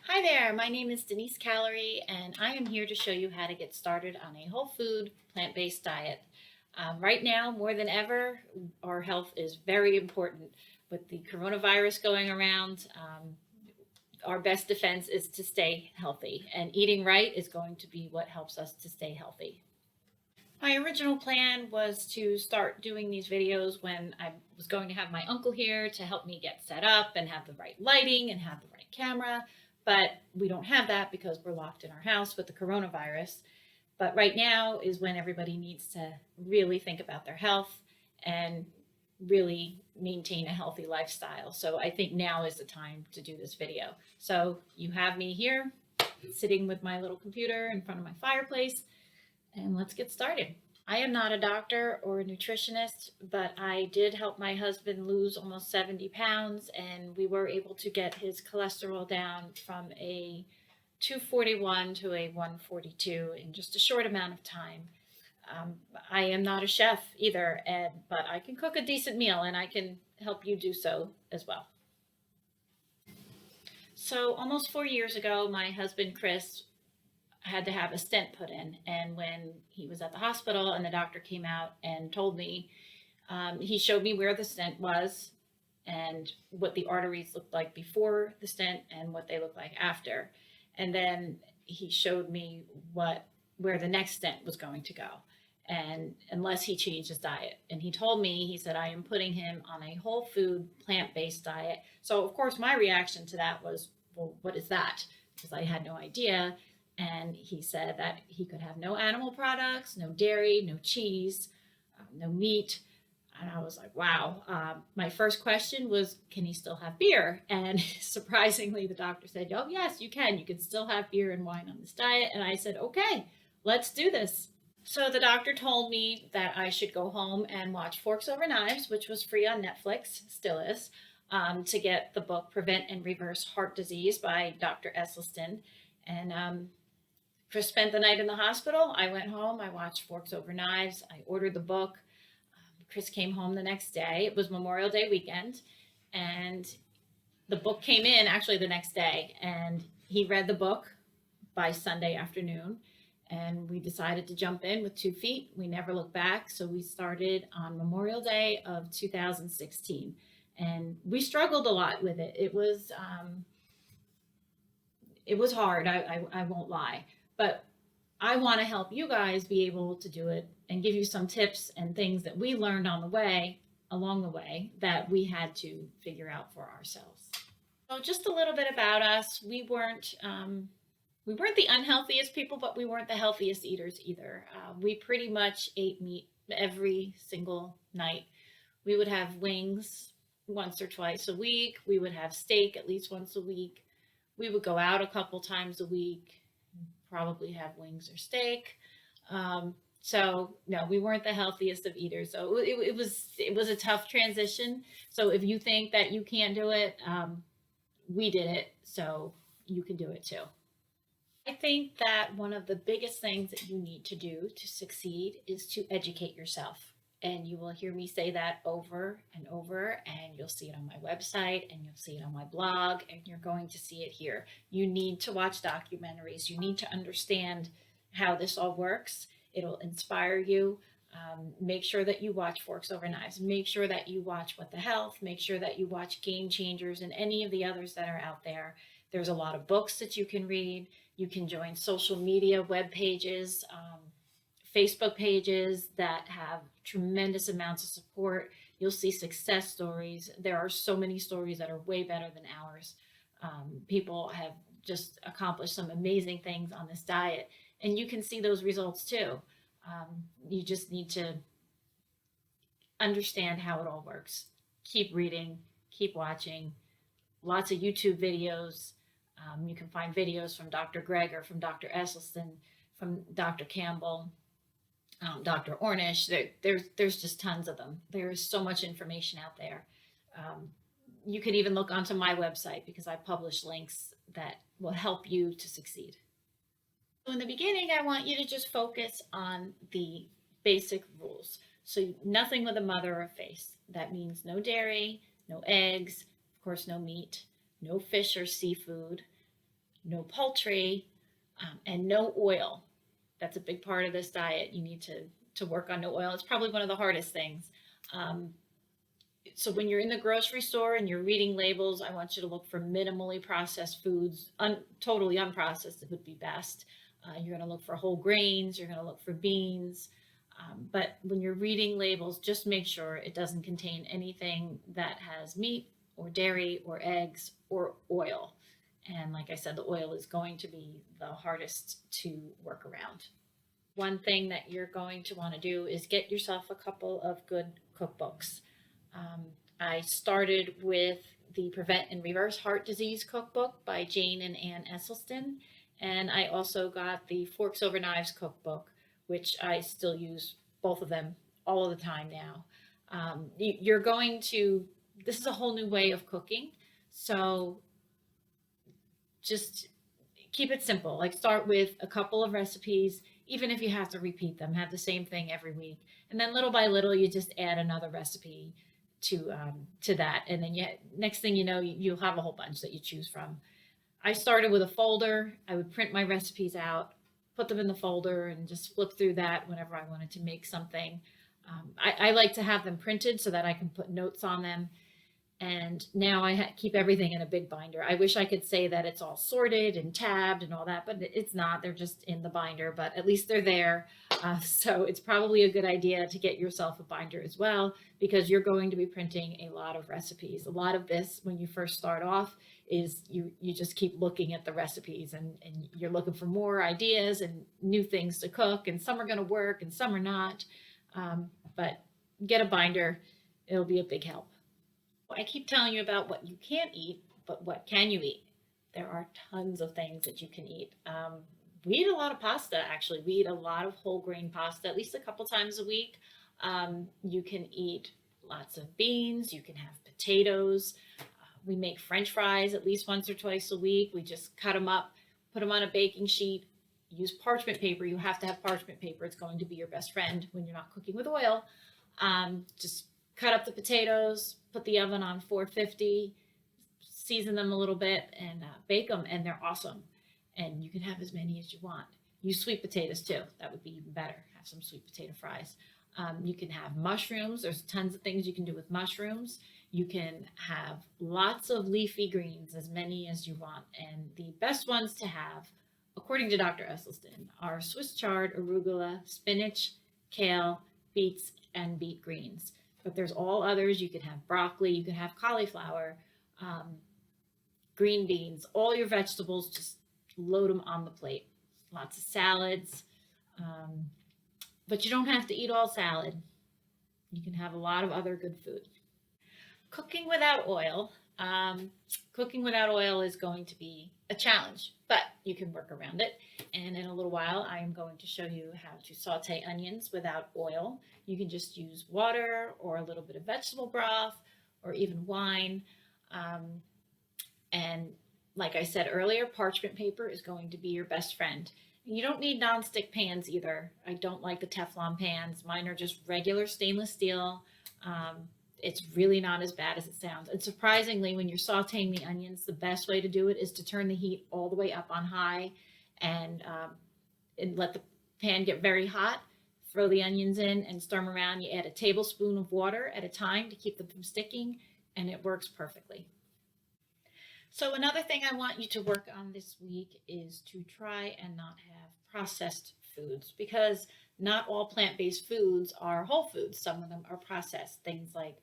Hi there, my name is Denise Callery, and I am here to show you how to get started on a whole food, plant-based diet. Right now, more than ever, our health is very important. With the coronavirus going around, our best defense is to stay healthy, and eating right is going to be what helps us to stay healthy. My original plan was to start doing these videos when I was going to have my uncle here to help me get set up and have the right lighting and have the right camera. But we don't have that because we're locked in our house with the coronavirus. But right now is when everybody needs to really think about their health and really maintain a healthy lifestyle. So I think now is the time to do this video. So you have me here sitting with my little computer in front of my fireplace, and let's get started. I am not a doctor or a nutritionist, but I did help my husband lose almost 70 pounds, and we were able to get his cholesterol down from a 241 to a 142 in just a short amount of time. I am not a chef either, but I can cook a decent meal, and I can help you do so as well. So almost 4 years ago, my husband Chris had to have a stent put in. And when he was at the hospital and the doctor came out and told me, he showed me where the stent was and what the arteries looked like before the stent and what they look like after. And then he showed me where the next stent was going to go. And unless he changed his diet. And he told me, he said, I am putting him on a whole food, plant-based diet. So of course my reaction to that was, well, what is that? Because I had no idea. And he said that he could have no animal products, no dairy, no cheese, no meat. And I was like, wow. My first question was, can he still have beer? And surprisingly, the doctor said, oh, yes, you can. You can still have beer and wine on this diet. And I said, okay, let's do this. So the doctor told me that I should go home and watch Forks Over Knives, which was free on Netflix, still is, to get the book Prevent and Reverse Heart Disease by Dr. Esselstyn. And Chris spent the night in the hospital. I went home. I watched Forks Over Knives. I ordered the book. Chris came home the next day. It was Memorial Day weekend. And the book came in actually the next day. And he read the book by Sunday afternoon. And we decided to jump in with 2 feet. We never looked back. So we started on Memorial Day of 2016. And we struggled a lot with it. It was hard. I won't lie. But I want to help you guys be able to do it and give you some tips and things that we learned along the way that we had to figure out for ourselves. So just a little bit about us. We weren't the unhealthiest people, but we weren't the healthiest eaters either. We pretty much ate meat every single night. We would have wings once or twice a week. We would have steak at least once a week. We would go out a couple times a week, probably have wings or steak. So no, we weren't the healthiest of eaters. So it was a tough transition. So if you think that you can't do it, we did it, so you can do it too. I think that one of the biggest things that you need to do to succeed is to educate yourself. And you will hear me say that over and over, and you'll see it on my website, and you'll see it on my blog, and you're going to see it here. You need to watch documentaries. You need to understand how this all works. It'll inspire you. Make sure that you watch Forks Over Knives. Make sure that you watch What the Health. Make sure that you watch Game Changers and any of the others that are out there. There's a lot of books that you can read. You can join social media web pages, Facebook pages that have tremendous amounts of support. You'll see success stories. There are so many stories that are way better than ours. People have just accomplished some amazing things on this diet, and you can see those results too. You just need to understand how it all works. Keep reading, keep watching, lots of YouTube videos. You can find videos from Dr. Greger, from Dr. Esselstyn, from Dr. Campbell, Dr. Ornish. There's just tons of them. There's so much information out there. You can even look onto my website because I publish links that will help you to succeed. So in the beginning, I want you to just focus on the basic rules. So nothing with a mother or face. That means no dairy, no eggs, of course, no meat, no fish or seafood, no poultry, and no oil. That's a big part of this diet. You need to work on no oil. It's probably one of the hardest things. Um, so when you're in the grocery store and you're reading labels, I want you to look for minimally processed foods. Totally unprocessed it would be best. You're going to look for whole grains. You're going to look for beans. But when you're reading labels, just make sure it doesn't contain anything that has meat or dairy or eggs or oil. And like I said, the oil is going to be the hardest to work around. One thing that you're going to want to do is get yourself a couple of good cookbooks. I started with the Prevent and Reverse Heart Disease cookbook by Jane and Ann Esselstyn. And I also got the Forks Over Knives cookbook, which I still use both of them all of the time now. You're going to, this is a whole new way of cooking. So just keep it simple. Like start with a couple of recipes, even if you have to repeat them, have the same thing every week. And then little by little, you just add another recipe to that. And then next thing you know, you'll have a whole bunch that you choose from. I started with a folder. I would print my recipes out, put them in the folder, and just flip through that whenever I wanted to make something. I like to have them printed so that I can put notes on them. And now I keep everything in a big binder. I wish I could say that it's all sorted and tabbed and all that, but it's not. They're just in the binder, but at least they're there. So it's probably a good idea to get yourself a binder as well, because you're going to be printing a lot of recipes. A lot of this, when you first start off, is you just keep looking at the recipes and you're looking for more ideas and new things to cook, and some are going to work and some are not. But get a binder. It'll be a big help. I keep telling you about what you can't eat, but what can you eat? There are tons of things that you can eat. We eat a lot of pasta, actually. We eat a lot of whole grain pasta, at least a couple times a week. You can eat lots of beans. You can have potatoes. We make French fries at least once or twice a week. We just cut them up, put them on a baking sheet, use parchment paper. You have to have parchment paper. It's going to be your best friend when you're not cooking with oil. Just cut up the potatoes, put the oven on 450, season them a little bit, and bake them, and they're awesome. And you can have as many as you want. Use sweet potatoes too. That would be even better. Have some sweet potato fries. You can have mushrooms. There's tons of things you can do with mushrooms. You can have lots of leafy greens, as many as you want. And the best ones to have, according to Dr. Esselstyn, are Swiss chard, arugula, spinach, kale, beets, and beet greens. But there's all others. You can have broccoli, you can have cauliflower, green beans, all your vegetables, just load them on the plate. Lots of salads, but you don't have to eat all salad. You can have a lot of other good food. Cooking without oil. Cooking without oil is going to be a challenge, but you can work around it. And in a little while, I am going to show you how to saute onions without oil. You can just use water or a little bit of vegetable broth or even wine. And like I said earlier, parchment paper is going to be your best friend. You don't need nonstick pans either. I don't like the Teflon pans. Mine are just regular stainless steel. It's really not as bad as it sounds. And surprisingly, when you're sauteing the onions, the best way to do it is to turn the heat all the way up on high and let the pan get very hot. Throw the onions in and stir them around. You add a tablespoon of water at a time to keep them from sticking, and it works perfectly. So another thing I want you to work on this week is to try and not have processed foods, because not all plant-based foods are whole foods. Some of them are processed. Things like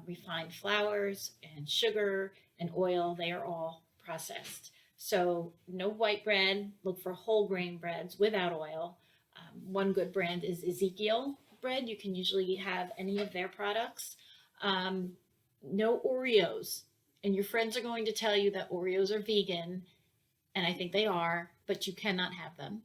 refined flours and sugar and oil, they are all processed. So no white bread. Look for whole grain breads without oil. One good brand is Ezekiel bread. You can usually have any of their products. No Oreos. And your friends are going to tell you that Oreos are vegan, and I think they are, but you cannot have them.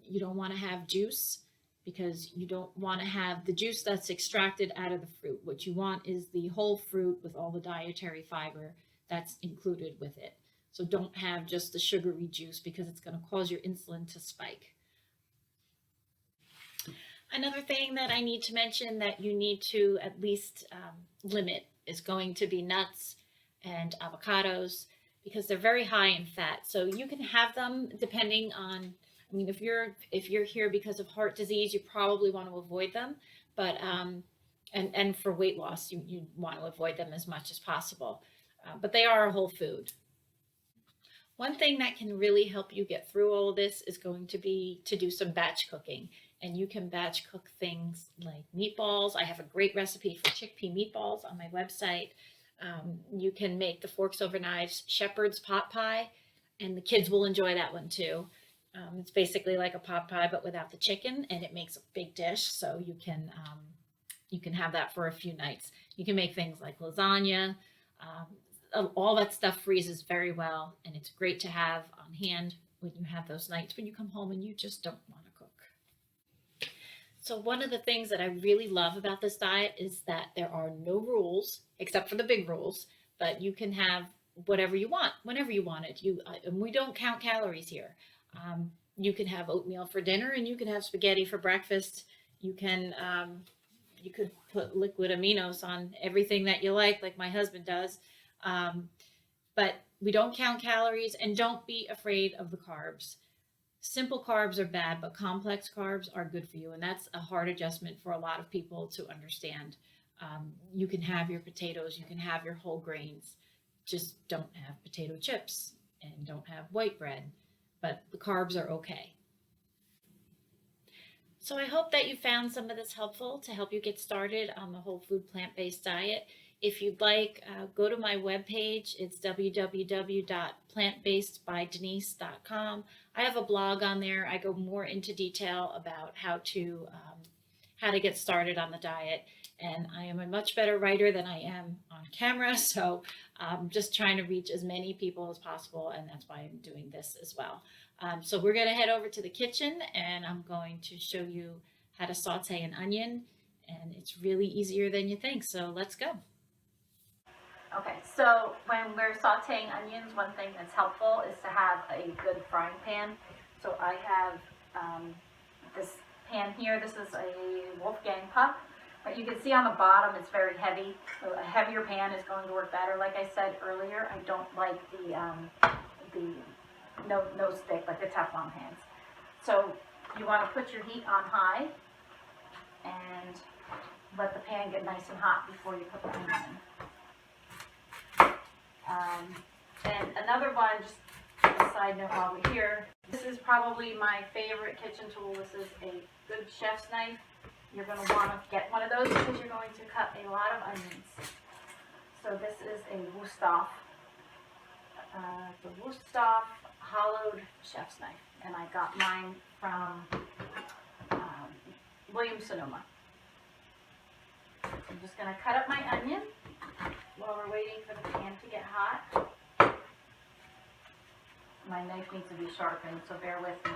You don't want to have juice, because you don't want to have the juice that's extracted out of the fruit. What you want is the whole fruit with all the dietary fiber that's included with it. So don't have just the sugary juice, because it's going to cause your insulin to spike. Another thing that I need to mention that you need to at least limit is going to be nuts and avocados. because they're very high in fat. So you can have them depending on, I mean, if you're here because of heart disease, you probably want to avoid them. But and for weight loss, you want to avoid them as much as possible. But they are a whole food. One thing that can really help you get through all of this is going to be to do some batch cooking. And you can batch cook things like meatballs. I have a great recipe for chickpea meatballs on my website. You can make the forks over knives shepherd's pot pie, and the kids will enjoy that one too. It's basically like a pot pie but without the chicken, and it makes a big dish, so you can have that for a few nights. You can make things like lasagna. All that stuff freezes very well, and it's great to have on hand when you have those nights when you come home and you just don't want to cook. So one of the things that I really love about this diet is that there are no rules, except for the big rules, but you can have whatever you want, whenever you want it. And we don't count calories here. You can have oatmeal for dinner, and you can have spaghetti for breakfast. You could put liquid aminos on everything that you like my husband does. But we don't count calories, and don't be afraid of the carbs. Simple carbs are bad, but complex carbs are good for you. And that's a hard adjustment for a lot of people to understand. You can have your potatoes, you can have your whole grains, just don't have potato chips and don't have white bread, but the carbs are okay. So I hope that you found some of this helpful to help you get started on the whole food plant-based diet. If you'd like, go to my webpage. It's www.plantbasedbydenise.com. I have a blog on there. I go more into detail about how to get started on the diet. And I am a much better writer than I am on camera. So I'm just trying to reach as many people as possible. And that's why I'm doing this as well. So we're going to head over to the kitchen, and I'm going to show you how to saute an onion. And it's really easier than you think. So let's go. Okay, so when we're sauteing onions, one thing that's helpful is to have a good frying pan. So I have this pan here. This is a Wolfgang puck. But you can see on the bottom it's very heavy. So a heavier pan is going to work better. Like I said earlier, I don't like the no stick, like the Teflon pans. So you want to put your heat on high and let the pan get nice and hot before you put the onion in. And another one, just a side note while we're here, this is probably my favorite kitchen tool. This is a good chef's knife. You're going to want to get one of those because you're going to cut a lot of onions. So this is a Wusthof, the Wusthof hollowed chef's knife, and I got mine from Williams-Sonoma. I'm just going to cut up my onion while we're waiting for the pan to get hot. My knife needs to be sharpened, so bear with me.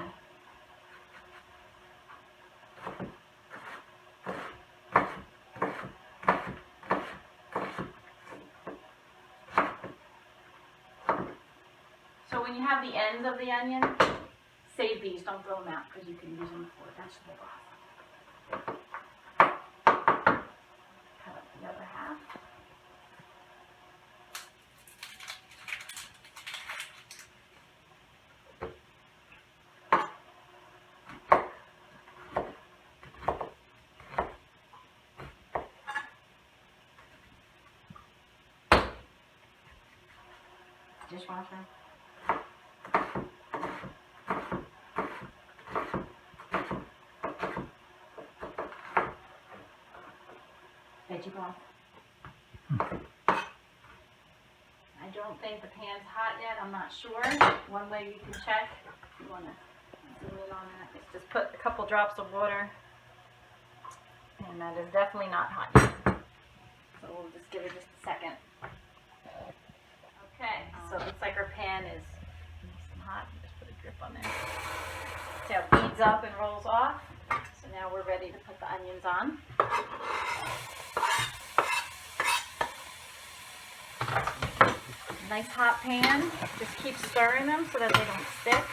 So when you have the ends of the onion, save these, don't throw them out because you can use them for vegetable broth. Cut up the other half. Dishwasher. Veggie broth. I don't think the pan's hot yet. I'm not sure. One way you can check, if you want to zoom in on that, is just put a couple drops of water. And that is definitely not hot yet. So we'll just give it just a second. Okay, so it looks like our pan is nice and hot. Just put a drip on there. See how it beads up and rolls off. So now we're ready to put the onions on. Nice hot pan. Just keep stirring them so that they don't stick.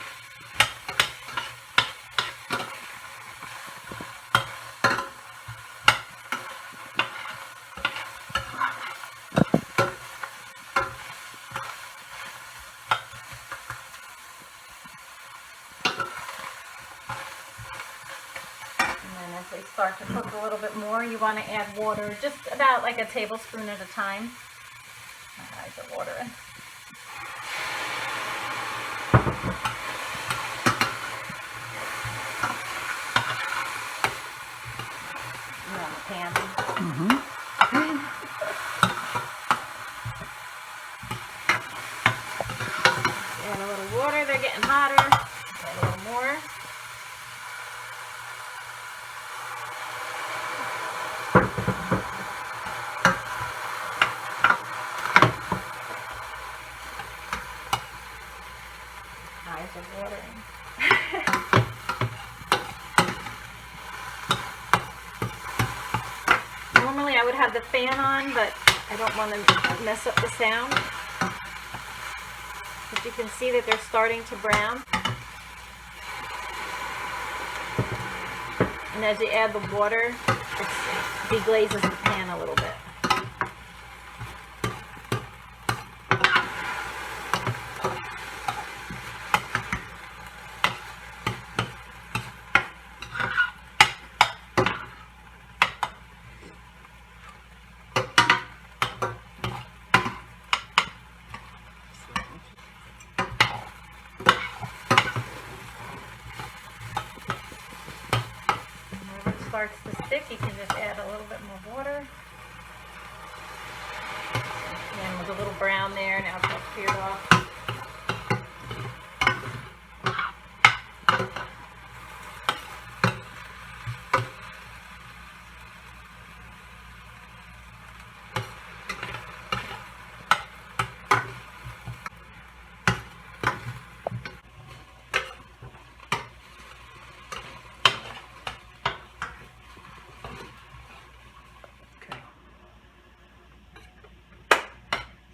start to cook a little bit more, you want to add water, just about like a tablespoon at a time. Add the water in. You want the pan? Add a little water, they're getting hotter. Add a little more. Eyes are watering. Normally I would have the fan on, but I don't want to mess up the sound. But you can see that they're starting to brown. And as you add the water, it deglazes the pan a little bit. Starts to stick, you can just add a little bit more water. And with a little brown there, now it's all cleared off.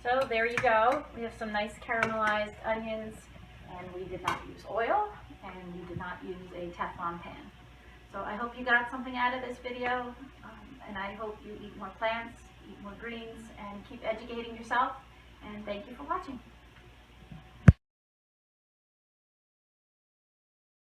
So there you go. We have some nice caramelized onions, and we did not use oil, and we did not use a Teflon pan. So I hope you got something out of this video, and I hope you eat more plants, eat more greens, and keep educating yourself. And thank you for watching.